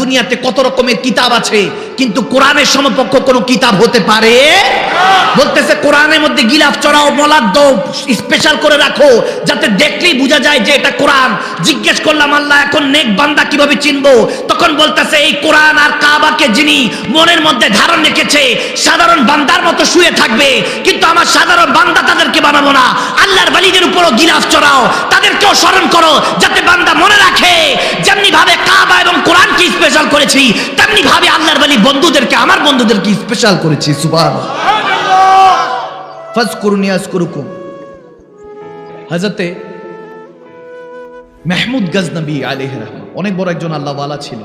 দুনিয়াতে কত রকমের কিতাব আছে, কিন্তু কোরআনের সমকক্ষ কোনো কিতাব হতে পারে। বলতেছে কোরআনের মধ্যে গিলাফ চড়াও, মলাদ দাও, স্পেশাল করে রাখো, যাতে দেখলেই বোঝা যায় যে এটা কোরআন। জিজ্ঞেস করলাম আল্লাহ এখন নেক বান্দা কিভাবে চিনবো? তখন বলতেছে এই কোরআন আর কাবাকে যিনি মনের মধ্যে ধারণ রেখেছে, সাধারণ বান্দার মতো শুয়ে থাকবে, কিন্তু আমার সাধারণ বান্দা তাদেরকে বানাবো না। আল্লাহর ওয়ালিদের উপরও গিলাফ চড়াও, তাদেরকেও স্মরণ করো, যাতে বান্দা মনে রাখে যেমনি ভাবে কাবা এবং কোরআনকে স্পেশাল করেছি, তেমনি ভাবে আল্লাহর ওয়ালি বন্ধুদেরকে, আমার বন্ধুদেরকে স্পেশাল করেছি। সুবহানাল্লাহ। ফাজকুরুনি আযকুরুকুম। হযরতে মাহমুদ গজনবী আলাইহির রহমত অনেক বড় একজন আল্লাহওয়ালা ছিল।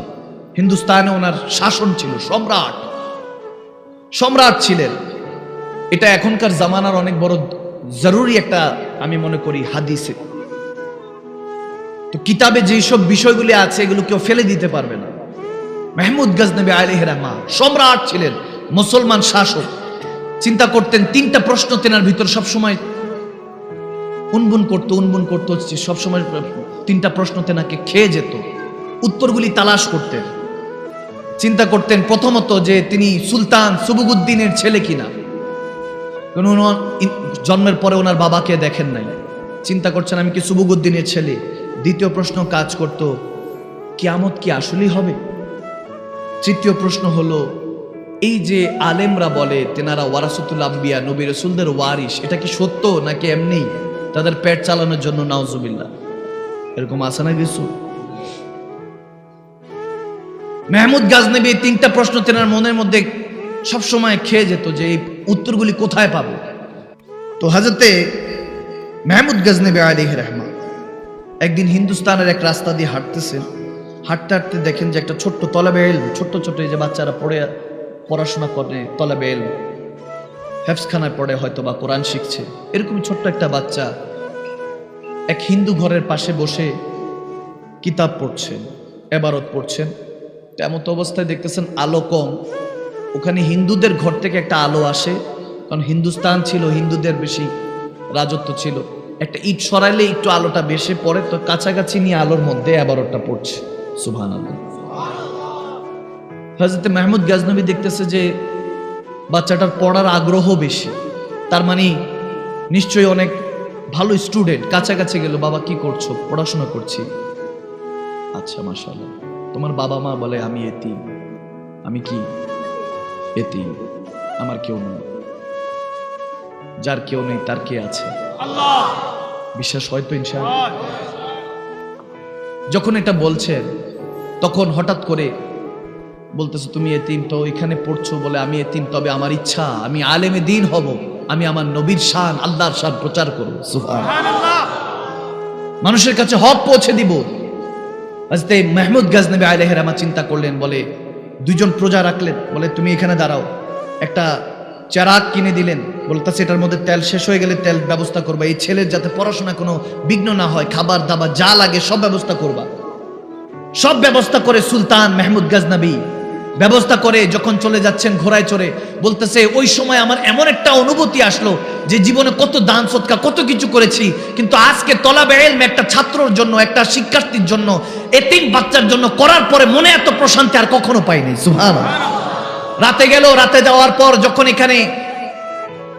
হিন্দুস্তানে ওনার শাসন ছিল, সম্রাট ছিলেন। এটা এখনকার জামানার অনেক বড় জরুরি একটা, আমি মনে করি, হাদিসে। তো কিতাবে যেসব বিষয়গুলি আছে এগুলো কেউ ফেলে দিতে পারবে না। মাহমুদ গজনবী আলাইহির রহমান সম্রাট ছিলেন, মুসলমান শাসক। চিন্তা করতেন, তিনটা প্রশ্ন তেনার ভিতর সবসময় উনবুন করতো, সবসময় তিনটা প্রশ্ন তেনাকে খেয়ে যেত। উত্তরগুলি তালাশ করতেন। চিন্তা করতেন প্রথমত যে তিনি সুলতান সুবুগুদ্দিনের ছেলে কিনা, কারণ জন্মের পরে ওনার বাবাকে দেখেন নাই। চিন্তা করছেন আমি কি সুবুগুদ্দিনের ছেলে। দ্বিতীয় প্রশ্ন কাজ করত, কিয়ামত কি আসলেই হবে? তৃতীয় প্রশ্ন হলো, এই যে আলেমরা বলে তেনারা ওয়ারাসাতুল আম্বিয়া, নবী রাসূলদের ওয়ারিস, এটা কি সত্য নাকি এমনি তাদের পেট চালানোর জন্য? নাউজুবিল্লাহ, এরকম আছে না কিছু? মাহমুদ গজনবী তিনটা প্রশ্ন তেনার মনের মধ্যে সবসময় খেয়ে যেত যে এই উত্তরগুলি কোথায় পাবো। তো হযরতে মাহমুদ গজনবী আলাইহির রহমান একদিন হিন্দুস্তানের এক রাস্তা দিয়ে হাঁটতেছেন। হাঁটতে হাঁটতে দেখেন যে একটা ছোট্ট তলাবে ইলম, ছোট্ট এই যে বাচ্চারা পড়াশোনা করে, তলাবে ইলম, হেফজখানায় পড়ে, হয়তো বা কোরআন শিখছে, এরকম ছোট্ট একটা বাচ্চা এক হিন্দু ঘরের পাশে বসে কিতাব পড়ছেন, ইবারত পড়ছেন। তেমত অবস্থায় দেখতেছেন আলো কম। ওখানে হিন্দুদের ঘর থেকে একটা আলো আসে, কারণ হিন্দুস্তান ছিল, হিন্দুদের বেশি রাজত্ব ছিল। একটা ইট সরাইলে একটু আলোটা বেশি পড়ে, তো কাছাকাছি নিয়ে আলোর মধ্যে ইবারতটা পড়ছে। সুবহানাল্লাহ। হযরত মাহমুদ গজনবী দেখতেছে যে বাচ্চাটার পড়ার আগ্রহ বেশি, তার মানে নিশ্চয়ই অনেক ভালো স্টুডেন্ট। কাছাকাছি গেল, বাবা কি করছো? পড়াশোনা করছি। আচ্ছা, মাশাআল্লাহ। তোমার বাবা মা? বলে আমি এতিম। আমি কি এতিম? আমার কেউ নেই। যার কেউ নেই তার কে আছে? আল্লাহ। বিশ্বাস হয়তো ইনশাআল্লাহ। যখন এটা বলছেন তখন হঠাৎ করে বলতেছে, তুমি এতিম তো এখানে পড়ছো, বলে আমি এতিম, তবে আমার ইচ্ছা আমি আলেমে দ্বীন হব, আমি আমার নবীর শান, আল্লাহর শান প্রচার করব। সুবহানাল্লাহ। মানুষের কাছে হক পৌঁছে দিব। হযরত মাহমুদ গজনবী আলাইহির রহমান চিন্তা করলেন, বলে দুইজন প্রজা রাখলেন, বলে তুমি এখানে দাঁড়াও। একটা চেরাগ কিনে দিলেন, বলতেছে এটার মধ্যে তেল শেষ হয়ে গেলে তেল ব্যবস্থা করবা, এই ছেলের যাতে পড়াশোনা কোনো বিঘ্ন না হয়, খাবার দাবার যা লাগে সব ব্যবস্থা করবা। সব ব্যবস্থা করে সুলতান মাহমুদ গজনবী ব্যবস্থা করে যখন চলে যাচ্ছেন ঘোড়ায় চড়ে, বলতেছে ওই সময় আমার এমন একটা অনুভূতি আসলো যে জীবনে কত দান সদকা কত কিছু করেছি, কিন্তু আজকে তলাবে ইলম একটা ছাত্রর জন্য, একটা শিক্ষার্থীর জন্য, এতিম বাচ্চার জন্য করার পরে মনে এত প্রশান্তি আর কখনো পাইনি। সুবহানাল্লাহ। রাতে গেল, রাতে যাওয়ার পর যখন এখানে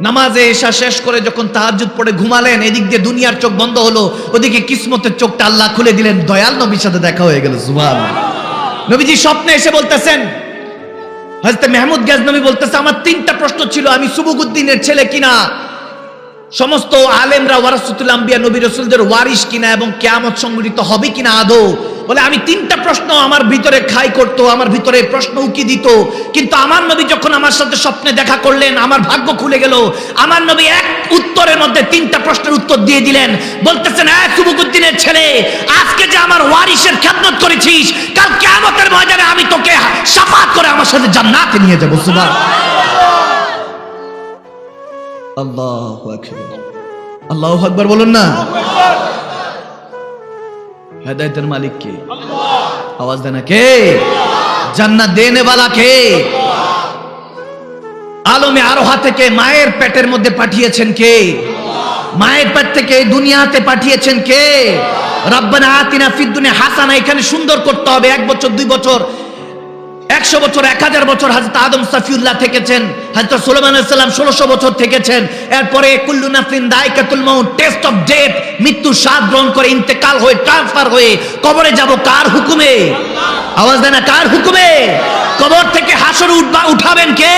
নামাজে এশা শেষ করে যখন তাহাজ্জুদ পড়ে ঘুমালেন, এদিক দিয়ে দুনিয়ার চোখ বন্ধ হলো, ওদিকে কিসমতের চোখটা আল্লাহ খুলে দিলেন, দয়াল নবীর সাথে দেখা হয়ে গেল। সুবহানাল্লাহ। নবীজি স্বপ্নে এসে বলতেছেন, হযরত মাহমুদ গজনবী বলতেছে আমার তিনটা প্রশ্ন ছিল, আমি সুবুগুদ্দিনের ছেলে কিনা, সমস্ত আলেমরা ওয়ারাসাতুল আম্বিয়া, নবী রাসূলদের ওয়ারিস কিনা, এবং কিয়ামত সংঘটিত হবে কিনা আদৌ। বলে আমি তিনটা প্রশ্ন আমার ভিতরে খাই করতো, আমার ভিতরে প্রশ্ন উকি দিত, কিন্তু আমার নবী যখন আমার সাথে স্বপ্নে দেখা করলেন, আমার ভাগ্য খুলে গেল। আমার নবী এক উত্তরের মধ্যে তিনটা প্রশ্নের উত্তর দিয়ে দিলেন। বলতেছেন, এক সুবুগুদ্দিনের ছেলে, আজকে যে আমার ওয়ারিসের খেদমত করেছিস, কাল কিয়ামতের ময়দানে আমি তোকে শাফাআত করে আমার সাথে জান্নাতে নিয়ে যাব। সুবহানাল্লাহ। আল্লাহু আকবার, আল্লাহু আকবার বলুন না। হেদায়েতের মালিক কে? আল্লাহ। আওয়াজ দেনা কে? জান্নাত দেনে वाला কে? আলমে আরোহা থেকে মায়ের পেটের মধ্যে পাঠিয়েছেন কে? মায়ের পেট থেকে দুনিয়াতে পাঠিয়েছেন কে? রব্বানা আতিনা ফিদ দুনিয়া হাসানা। এখানে সুন্দর করতে হবে, 1 বছর 2 বছর 100 বছর 1000 বছর হযরত আদম সফিউল্লাহ থেকেছেন, হযরত সুলাইমান আলাইহিস সালাম 1600 বছর থেকেছেন। এরপরে কুল্লু নাফসিন দায়কাতুল মাউত, টেস্ট অফ ডেথ, মৃত্যুর স্বাদ গ্রহণ করে ইন্তেকাল হয়ে ট্রান্সফার হয়ে কবরে যাব কার হুকুমে? আওয়াজ দেন না, কার হুকুমে? কবর থেকে হাসর উঠাবেন কে?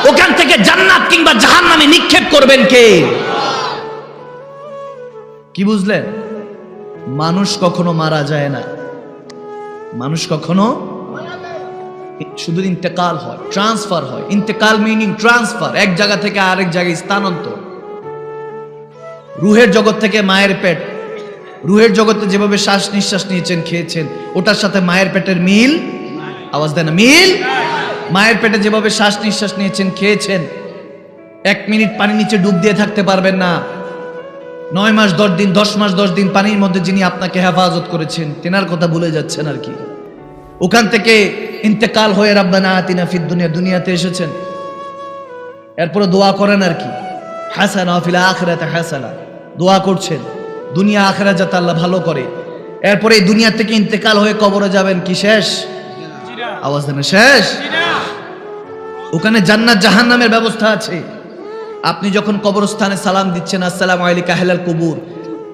ওখান থেকে জান্নাত কিংবা জাহান্নামে নিক্ষেপ করবেন কে? কি বুঝলেন? মানুষ কখনো মারা যায় না, মানুষ কখনো শুধু ইন্তেকাল হয়, ট্রান্সফার হয়। ইন্তেকাল মিনিং ট্রান্সফার, এক জায়গা থেকে আরেক জায়গায় স্থানান্তর। রুহের জগৎ থেকে মায়ের পেট, রুহের জগতে যেভাবে শ্বাস নিঃশ্বাস নিয়েছেন খেয়েছেন, ওটার সাথে মায়ের পেটের মিল? আওয়াজ দেন না, মিল? মায়ের পেটে যেভাবে শ্বাস নিঃশ্বাস নিয়েছেন খেয়েছেন, 1 মিনিট পানি নিচে ডুব দিয়ে থাকতে পারবেন না। 9 মাস 10 দিন, 10 মাস 10 দিন পানির মধ্যে যিনি আপনাকে হেফাজত করেছেন, তেনার কথা ভুলে যাচ্ছেন আর কি। ওখান থেকে ইন্তেকাল হয়ে রাব্বানা আতিনা ফিদ দুনিয়া, দুনিয়াতে এসেছেন। এরপরে দোয়া করেন আর কি, হাসানা ফিল আখিরাতি হাসানা, দোয়া করছেন দুনিয়া আখিরাত যাতে আল্লাহ ভালো করে। এরপরে এই দুনিয়া থেকে ইন্তেকাল হয়ে কবরে যাবেন, কি শেষ? আওয়াজ দেন, শেষ? ওখানে জান্নাত জাহান্নামের ব্যবস্থা আছে। আপনি যখন কবরস্থানে সালাম দিচ্ছেন, আসসালামু আলাইকা আহলাল কুবুর,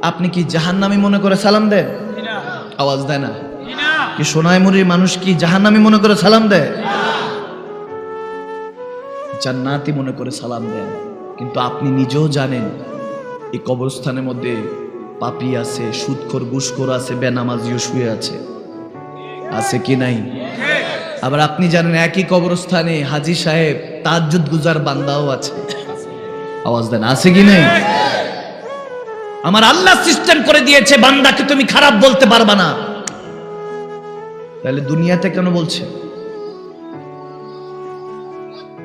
আপনি কি জাহান্নামী মনে করে সালাম দেন? আওয়াজ দেয় না? কি সোনাইমুড়ির মানুষ কি জাহান্নামী মনে করে সালাম দেয়? জান্নাতি মনে করে সালাম দেন। কিন্তু আপনি নিজেও জানেন এই কবরস্থানের মধ্যে পাপী আছে, সুদখোর ঘুষখোর আছে, বেনামাজিও শুয়ে আছে, আছে কি নাই? আবার আপনি জানেন একই কবরস্থানে হাজী সাহেব তাহাজ্জুদ গুজার বান্দাও আছে। আওয়াজ দেন, আছে কি নাই? আমার আল্লাহ সিস্টেম করে দিয়েছে, বান্দাকে তুমি খারাপ বলতে পারবা না। তাহলে দুনিয়াতে কেন বলছে?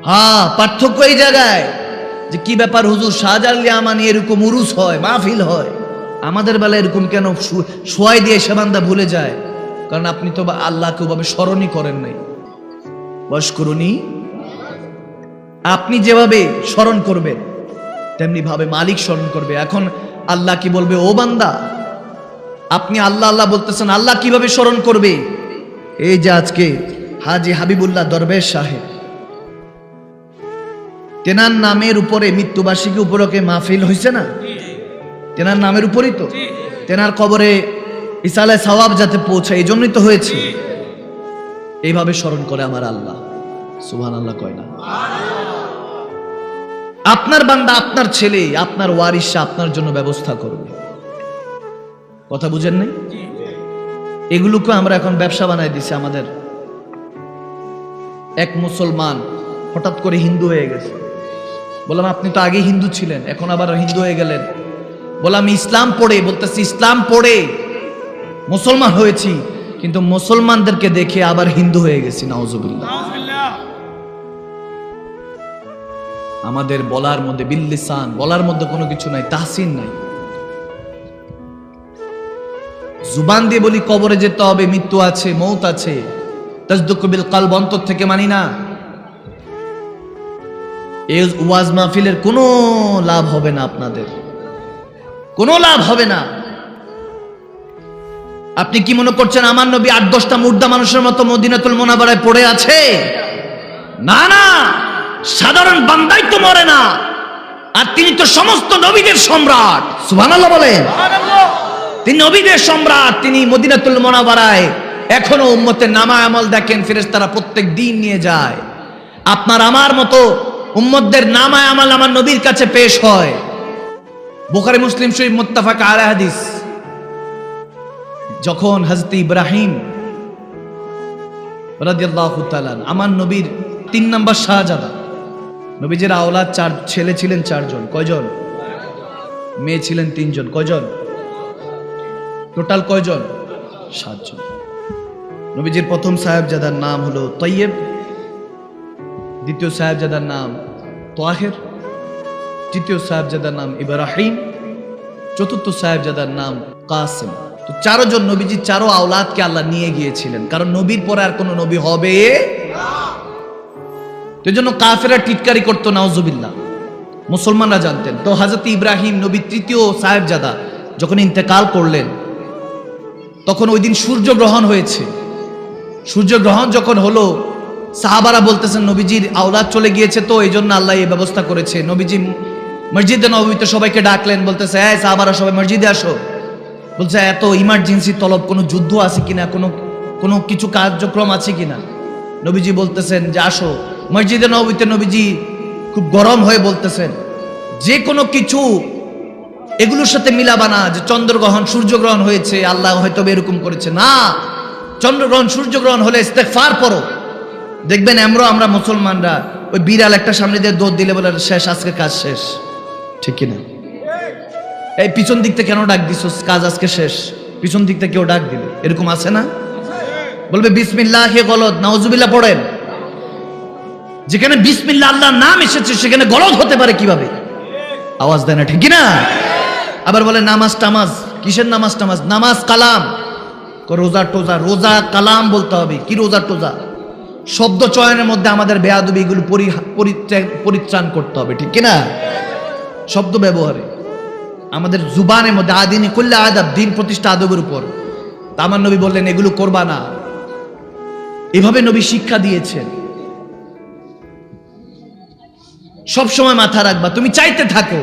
হ্যাঁ, পার্থক্য এই জায়গায় যে কি ব্যাপার হুজুর, শাহজালালি আমানি এরকম উরুস হয়, মাহফিল হয়, আমাদের বেলায় এরকম কেন শোয়াই দিয়ে সে বান্দা ভুলে যায়? কারণ আপনি তো আল্লাহকে ওভাবে স্মরণই করেন নাই। ওয়াশকুরুনি, আপনি যেভাবে স্মরণ করবেন তেমনি ভাবে মালিক স্মরণ করবে। এখন আল্লাহ কি বলবে, ও বান্দা আপনি আল্লাহ আল্লাহ বলতেছেন, আল্লাহ কিভাবে স্মরণ করবে? এই যে আজকে হাজী হাবিবুল্লাহ দরবেশ সাহেব, তেনার নামের উপরে মৃত্যুবার্ষিকী উপলক্ষে মাহফিল হয়েছে না? তেনার নামের উপরেই তো, তেনার কবরে ইসালায় সওয়াব যাতে পৌঁছায়, এই জন্যই তো হয়েছে। এইভাবে স্মরণ করে আমার আল্লাহ। সুবহানাল্লাহ কয় না? আপনার বান্দা, আপনার ছেলে, আপনার ওয়ারিসা আপনার জন্য ব্যবস্থা করবে। কথা বুঝেন নাই? এগুলোকে আমরা এখন ব্যবসা বানাই দিছি। আমাদের এক মুসলমান হঠাৎ করে হিন্দু হয়ে গেছে। বললাম আপনি তো আগে হিন্দু ছিলেন, এখন আবার হিন্দু হয়ে গেলেন। বললাম ইসলাম পড়ে, বলতেছি ইসলাম পড়ে মুসলমান হয়েছি, কিন্তু মুসলমানদেরকে দেখে আবার হিন্দু হয়ে গেছি। নাউজুবিল্লাহ। আমাদের বলার মধ্যে বিল্লিসান, বলার মধ্যে কোনো কিছু নাই, তাহসিন নাই। জুবান দিয়ে বলি কবরে যেতে হবে, মৃত্যু আছে, মৌত আছে। তাসদুকু বিল কলব, অন্তর থেকে মানি না। এই ওয়াজ মাহফিলের কোনো লাভ হবে না, আপনাদের কোনো লাভ হবে না। আপনি কি মনে করছেন আমার নবী 8-10টা মুর্দা মানুষের মতো মদিনাতুল মুনাওয়ারায় পড়ে আছে? না না, সাধারণ বান্দাই তো মরে না, আর তিনি তো সমস্ত নবীদের সম্রাট। সুবহানাল্লাহ বলেন। তিনি নবীদের সম্রাট, তিনি মদিনাতুল মুনাওয়ারায় এখনো উম্মতের নামা আমল দেখেন, ফেরেশতারা প্রত্যেক দিন নিয়ে যায়। আপনার আমার মতো উম্মতদের নামা আমল আমার নবীর কাছে পেশ হয়। বুখারী মুসলিম শরীফ মুত্তাফাক আলাইহি হাদিস। যখন হযরত ইব্রাহিম রাদিয়াল্লাহু তাআলা, আমার নবীর 3 নম্বর শাহজাদা, নবীজির আওলাদ 4 ছেলে ছিলেন 4 জন। কয়জন? মেয়ে ছিলেন 3 জন। কয়জন টোটাল? কয়জন? 7 জন। নবীজির প্রথম সাহেবজাদার নাম হলো তৈয়ব, দ্বিতীয় সাহেবজাদার নাম তাহের, তৃতীয় সাহেবজাদার নাম ইব্রাহিম, চতুর্থ সাহেবজাদার নাম কাসিম। তো 4 জন নবীজি 4 আওলাদকে আল্লাহ নিয়ে গিয়েছিলেন, কারণ নবীর পরে আর কোন নবী হবে না। তো জন্য কাফেররা টিটকারি করতো, নাউজুবিল্লাহ। মুসলমানরা জানতেন। তো হযরত ইব্রাহিম নবীর 3য় সাহেবজাদা যখন ইন্তেকাল করলেন, তখন ওই দিন সূর্যগ্রহণ হয়েছে। সূর্যগ্রহণ যখন হলো, সাহাবারা বলতেছেন নবীজির আওলাদ চলে গিয়েছে, তো এই জন্য আল্লাহ এই ব্যবস্থা করেছে। নবীজি মসজিদে নববীতে সবাইকে ডাকলেন, বলতেছে এই সাহাবারা সবাই মসজিদে আসো। বলছে এত ইমার্জেন্সি তলব, কোনো যুদ্ধ আছে কিনা, কোনো কিছু কার্যক্রম আছে কিনা। নবীজি বলতেছেন যে আসো। মসজিদে নববীতে নবীজি খুব গরম হয়ে বলতেছেন যে কোনো কিছু এগুলোর সাথে মিলাবা না, যে চন্দ্রগ্রহণ সূর্যগ্রহণ হয়েছে আল্লাহ হয়তো এরকম করেছে না। চন্দ্রগ্রহণ সূর্যগ্রহণ হলে ইস্তেগফার পড়ো। দেখবেন আমরা মুসলমানরা ওই বিড়াল একটা সামনে দিয়ে দৌড় দিলে বলে শেষ, আজকে কাজ শেষ, ঠিক কিনা? এই পিছন দিক থেকে কেন ডাক দিছো, কাজ আজকে শেষ, পিছন দিক থেকে কেউ ডাক দিলে এরকম আছে না? বলবে বিসমিল্লাহ, হে গলদ, নাউজুবিল্লাহ পড়েন। যেখানে বিসমিল্লাহ আল্লাহর নাম এসেছে সেখানে গলদ হতে পারে কিভাবে? আওয়াজ দেয় না, ঠিক কিনা? আবার বলে নামাজ টামাজ, কিসের নামাজ টামাজ? নামাজ কালাম, রোজা টোজা, রোজা কালাম বলতে হবে। কি রোজা টোজা? শব্দ চয়নের মধ্যে আমাদের বেয়াদবি, এগুলো পরিত্রাণ করতে হবে, ঠিক কিনা? শব্দ ব্যবহারে আমাদের জুবানের মধ্যে আদিনী করলে আদাব, দিন প্রতিষ্ঠা আদবের উপর। তা আমার নবী বললেন এগুলো করবা না। এভাবে নবী শিক্ষা দিয়েছেন। সব সময় মাথা রাখবা, তুমি চাইতে থাকো,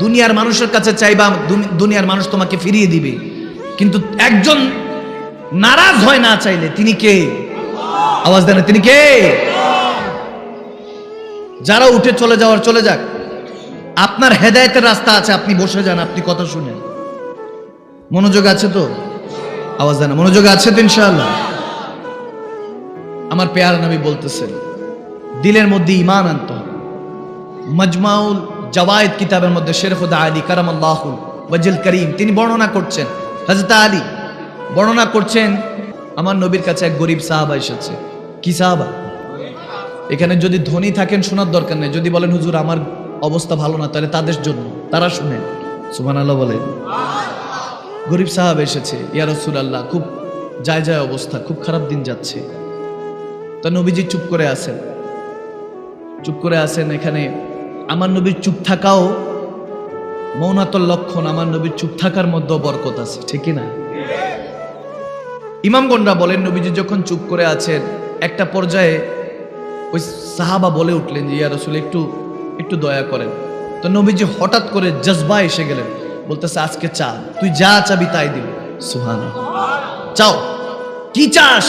দুনিয়ার মানুষের কাছে চাইবা, দুনিয়ার মানুষ তোমাকে ফিরিয়ে দিবে, কিন্তু একজন নারাজ হয় না চাইলে, তিনি কে? আওয়াজ দেন, তিনি কে? যারা উঠে চলে যাওয়ার চলে যাক, আপনার হেদায়েতের রাস্তা আছে, আপনি বসে যান, আপনি কথা শুনেন। মনোযোগ আছে তো? আওয়াজ দেন, মনোযোগ আছে তো ইনশাআল্লাহ? আমার পেয়ারা নবী বলতেছেন দিলের মধ্যে ঈমান আনতে হবে। মাজমাউল জাওয়ায়েদ কিতাবের মধ্যে শের খুদা আলী কারামাল্লাহু ওয়াজহুল করিম তিনি বর্ণনা করছেন, হযরত আলী বর্ণনা করছেন, আমার নবীর কাছে এক গরিব সাহাবা এসেছে। কি সাহাবা? এখানে যদি ধনী থাকেন শোনার দরকার নেই, যদি বলেন হুজুর আমার অবস্থা ভালো না, তাহলে তাদের জন্য, তারা শুনেন। সুবহানাল্লাহ বলেন। গরিব সাহাবা এসেছে, ইয়া রাসূলুল্লাহ খুব যায় অবস্থা, খুব খারাপ দিন যাচ্ছে। তা নবীজি চুপ করে আছেন। এখানে আমার নবীর চুপ থাকাও মৌনাতর লক্ষণ, আমার নবীর চুপ থাকার মধ্যে বরকত আছে, ঠিক না? ইমামগণরা বলেন নবীজি যখন চুপ করে আছেন, একটা পর্যায়ে ওই সাহাবা বলে উঠলেন যে ইয়া রাসূল একটু দয়া করেন। তো নবীজি হঠাৎ করে জজবা এসে গেলেন, বলতেছে আজকে চা, তুই যা চাবি তাই দিব। সুবহানাল্লাহ। চাও, কি চাস?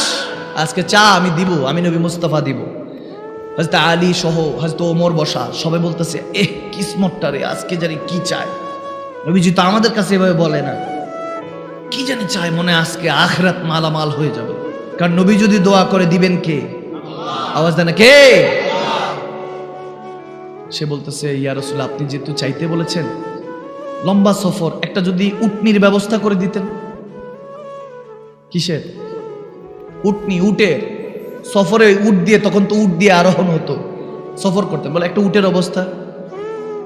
আজকে চা আমি দিব, আমি নবী মুস্তাফা দিব। হযরত আলী সহ হযরত ওমর বসা, সবাই বলতেছে কিসমতটা রে, আজকে জানি কি চায়। নবীজি তো আমাদের কাছে এভাবে বলে না, কি জানি চায়, মনে আজকে আখিরাত মালামাল হয়ে যাবে। কারণ নবী যদি দোয়া করে দিবেন কে? আওয়াজ দেন, কে? সে বলতেছে ইয়া রাসূল আপনি যেহেতু চাইতে বলেছেন, লম্বা সফর, একটা যদি উটনির ব্যবস্থা করে দিতেন। কিসের? উটে সফরে উট দিয়ে, তখন তো উট দিয়ে আরোহণ হতো, সফর করতেন, বলে একটা উটের অবস্থা।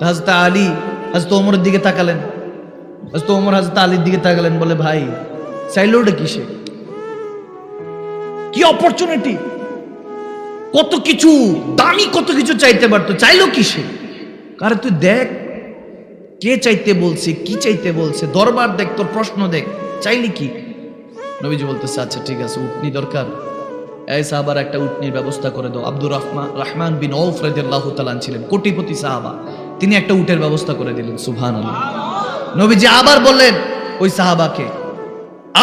হযরত আলী হযরত ওমরের দিকে তাকালেন, হযরত ওমর হযরত আলীর দিকে তাকালেন, বলে ভাই চাইলো ওটা কিসে? কি অপরচুনিটি, কত কিছু দামি, কত কিছু চাইতে পারতো, চাইলো কিসে? কারে তুই দেখ কে চাইতে বলছে, কি চাইতে বলছে, দরবার দেখ, তোর প্রশ্ন দেখ, চাইলি কি? নবীজি বলতেছে আচ্ছা ঠিক আছে, উটনি দরকার, এই সাহাবার একটা উটনির ব্যবস্থা করে দাও। আব্দুর রহমান বিন আউফ রাদিয়াল্লাহু তাআলা ছিলেন কোটিপতি সাহাবা, তিনি একটা উটের ব্যবস্থা করে দিলেন। সুবহানাল্লাহ। নবীজি আবার বললেন ওই সাহাবাকে,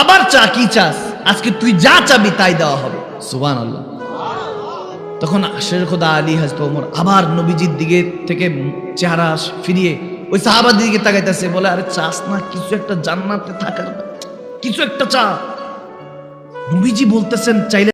আবার চা, কি চাস? আজকে তুই যা চাবি তাই দেওয়া হবে। সুবহানাল্লাহ। তখন শের খোদা আলী হযরত ওমর আবার নবীজির দিকে থেকে চেহারা ফিরিয়ে ওই সাহাবার দিকে তাকাইতেছে, বলে আরে চাস না কিছু একটা, জান্নাতে থাকার কিছু একটা চা। নবীজি বলতেছেন চাইলে